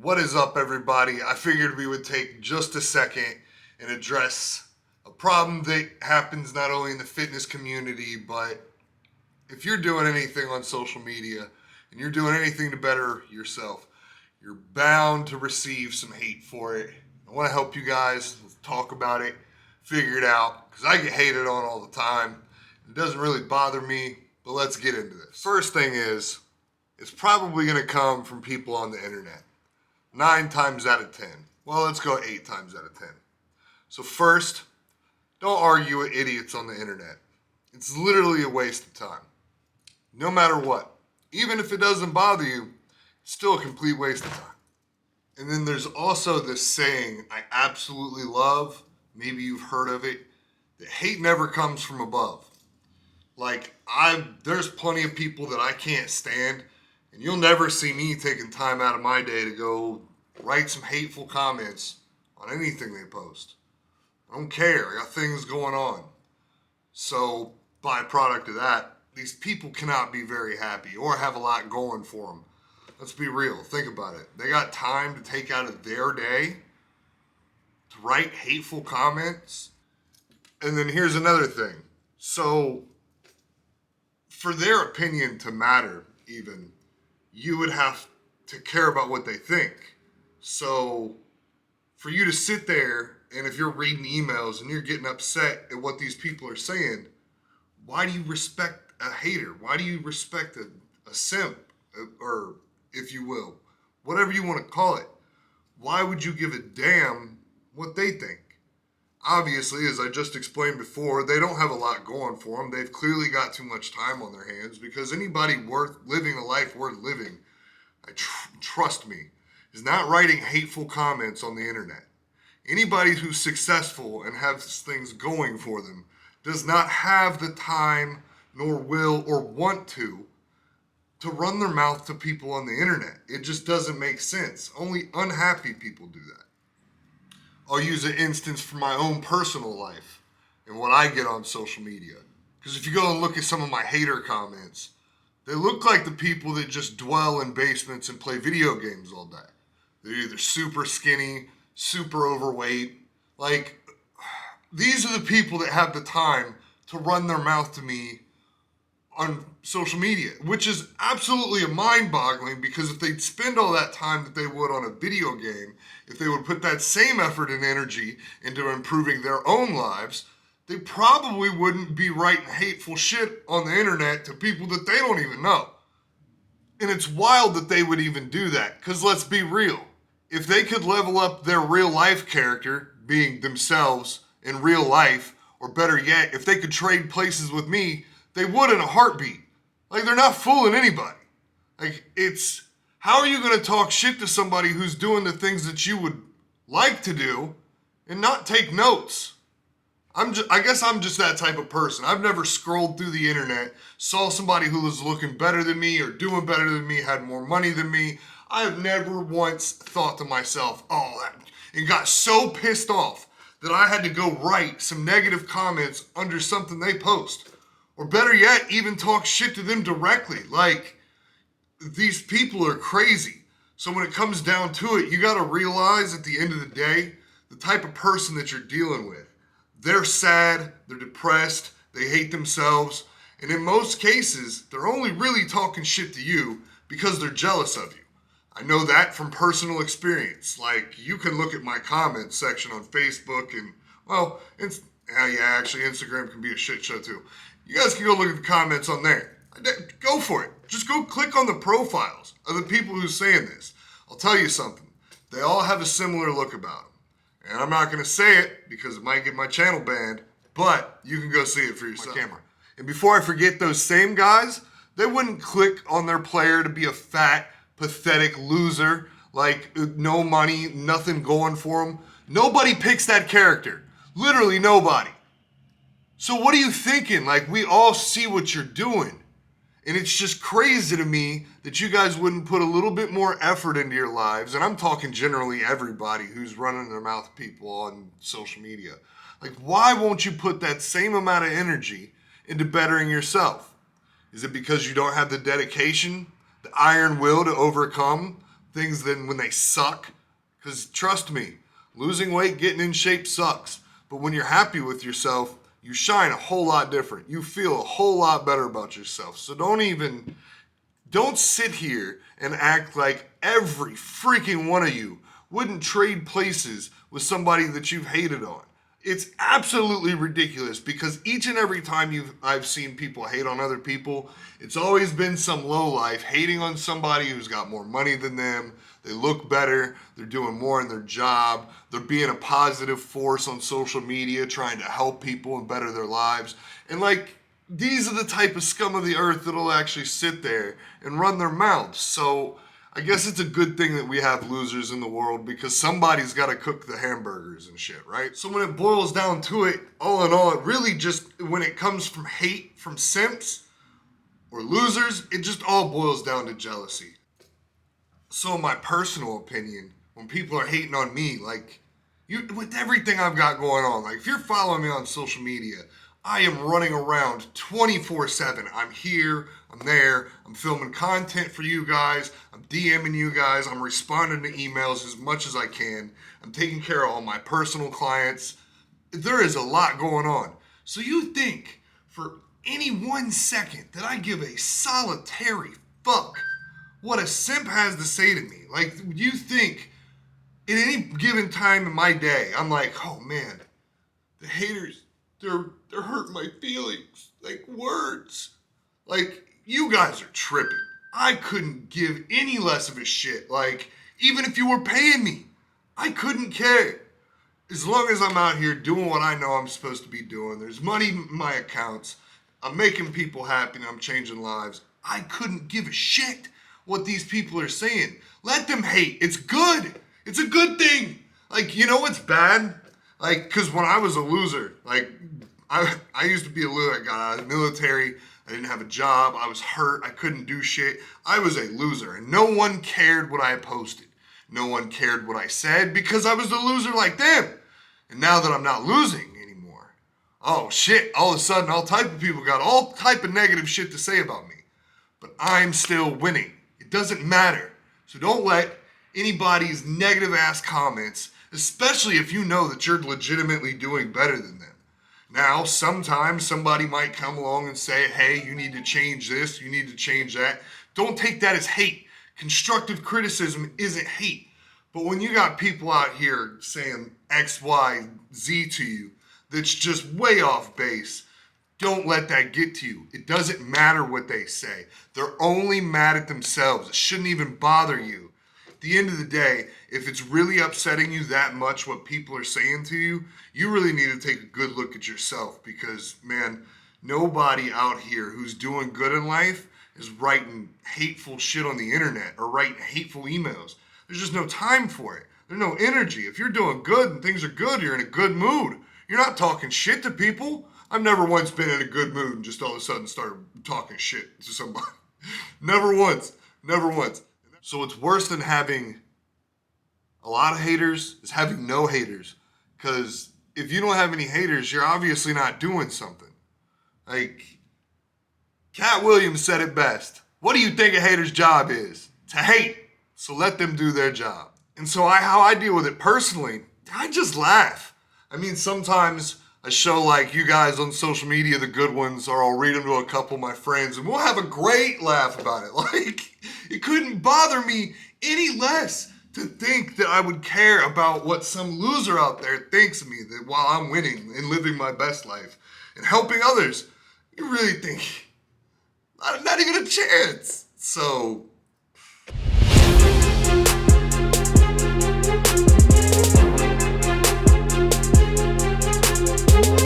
What is up, everybody? I figured we would take just a second and address a problem that happens not only in the fitness community, but if you're doing anything on social media and you're doing anything to better yourself, you're bound to receive some hate for it. I want to help you guys. Let's talk about it, figure it out, because I get hated on all the time. It doesn't really bother me, but let's get into this. First thing is, it's probably going to come from people on the internet. 9 times out of 10. Well, let's go 8 times out of 10. So first, don't argue with idiots on the internet. It's literally a waste of time. No matter what. Even if it doesn't bother you, it's still a complete waste of time. And then there's also this saying I absolutely love, maybe you've heard of it, that hate never comes from above. There's plenty of people that I can't stand, and you'll never see me taking time out of my day to go write some hateful comments on anything they post. I don't care. I got things going on. So, byproduct of that, these people cannot be very happy or have a lot going for them. Let's be real. Think about it. They got time to take out of their day to write hateful comments. And then here's another thing. So, for their opinion to matter, even, you would have to care about what they think. So, for you to sit there, and if you're reading emails and you're getting upset at what these people are saying, why do you respect a hater? Why do you respect a simp, or if you will, whatever you want to call it? Why would you give a damn what they think? Obviously, as I just explained before, they don't have a lot going for them. They've clearly got too much time on their hands, because anybody worth living a life worth living, trust me, is not writing hateful comments on the internet. Anybody who's successful and has things going for them does not have the time, nor will, or want to run their mouth to people on the internet. It just doesn't make sense. Only unhappy people do that. I'll use an instance from my own personal life and what I get on social media. Because if you go and look at some of my hater comments, they look like the people that just dwell in basements and play video games all day. They're either super skinny, super overweight. These are the people that have the time to run their mouth to me on social media, which is absolutely mind-boggling, because if they'd spend all that time that they would on a video game, if they would put that same effort and energy into improving their own lives, they probably wouldn't be writing hateful shit on the internet to people that they don't even know. And it's wild that they would even do that, because let's be real. If they could level up their real life character, being themselves in real life, or better yet, if they could trade places with me, they would in a heartbeat. They're not fooling anybody. How are you going to talk shit to somebody who's doing the things that you would like to do and not take notes? I guess I'm just that type of person. I've never scrolled through the internet, saw somebody who was looking better than me or doing better than me, had more money than me. I have never once thought to myself, and got so pissed off that I had to go write some negative comments under something they post. Or better yet, even talk shit to them directly. These people are crazy. So when it comes down to it, you got to realize at the end of the day, the type of person that you're dealing with. They're sad, they're depressed, they hate themselves, and in most cases, they're only really talking shit to you because they're jealous of you. I know that from personal experience. You can look at my comments section on Facebook and, actually Instagram can be a shit show too. You guys can go look at the comments on there. Go for it. Just go click on the profiles of the people who's saying this. I'll tell you something. They all have a similar look about them. And I'm not going to say it because it might get my channel banned, but you can go see it for yourself. My camera. And before I forget, those same guys, they wouldn't click on their player to be a fat, pathetic loser, no money, nothing going for them. Nobody picks that character. Literally nobody. So what are you thinking? We all see what you're doing. And it's just crazy to me that you guys wouldn't put a little bit more effort into your lives. And I'm talking generally everybody who's running their mouth to people on social media. Why won't you put that same amount of energy into bettering yourself? Is it because you don't have the dedication, the iron will to overcome things than when they suck. Because trust me, losing weight, getting in shape sucks. But when you're happy with yourself, you shine a whole lot different. You feel a whole lot better about yourself. So don't sit here and act like every freaking one of you wouldn't trade places with somebody that you've hated on. It's absolutely ridiculous because each and every time I've seen people hate on other people, it's always been some lowlife hating on somebody who's got more money than them. They look better. They're doing more in their job. They're being a positive force on social media, trying to help people and better their lives. And like, these are the type of scum of the earth that'll actually sit there and run their mouths. So I guess it's a good thing that we have losers in the world because somebody's got to cook the hamburgers and shit, right? So when it boils down to it, all in all, it really just, when it comes from hate from simps or losers, it just all boils down to jealousy. So in my personal opinion, when people are hating on me, like, with everything I've got going on, like if you're following me on social media, I am running around 24/7. I'm here, I'm there, I'm filming content for you guys, I'm DMing you guys, I'm responding to emails as much as I can, I'm taking care of all my personal clients. There is a lot going on. So you think for any 1 second that I give a solitary fuck what a simp has to say to me? Like, you think at any given time in my day, I'm like, oh man, the haters, they're hurting my feelings. Like, words. Like, you guys are tripping. I couldn't give any less of a shit. Like, even if you were paying me, I couldn't care. As long as I'm out here doing what I know I'm supposed to be doing, there's money in my accounts, I'm making people happy and I'm changing lives, I couldn't give a shit what these people are saying. Let them hate. It's good. It's a good thing. Like, you know what's bad? Like, because when I was a loser, like, I used to be a loser. I got out of the military. I didn't have a job. I was hurt. I couldn't do shit. I was a loser. And no one cared what I posted. No one cared what I said because I was a loser like them. And now that I'm not losing anymore, oh shit, all of a sudden all type of people got all type of negative shit to say about me. But I'm still winning. It doesn't matter. So don't let anybody's negative ass comments, especially if you know that you're legitimately doing better than them. Now, sometimes somebody might come along and say, hey, you need to change this, you need to change that. Don't take that as hate. Constructive criticism isn't hate. But when you got people out here saying X, Y, Z to you, that's just way off base, don't let that get to you. It doesn't matter what they say. They're only mad at themselves. It shouldn't even bother you. At the end of the day, if it's really upsetting you that much what people are saying to you, you really need to take a good look at yourself because, man, nobody out here who's doing good in life is writing hateful shit on the internet or writing hateful emails. There's just no time for it. There's no energy. If you're doing good and things are good, you're in a good mood. You're not talking shit to people. I've never once been in a good mood and just all of a sudden started talking shit to somebody. Never once. Never once. So what's worse than having a lot of haters is having no haters. Because if you don't have any haters, you're obviously not doing something. Like, Cat Williams said it best. What do you think a hater's job is? To hate. So let them do their job. And so how I deal with it personally, I just laugh. I mean, sometimes I show like you guys on social media, the good ones, or I'll read them to a couple of my friends and we'll have a great laugh about it. Like, it couldn't bother me any less to think that I would care about what some loser out there thinks of me that while I'm winning and living my best life and helping others. You really think, not even a chance. So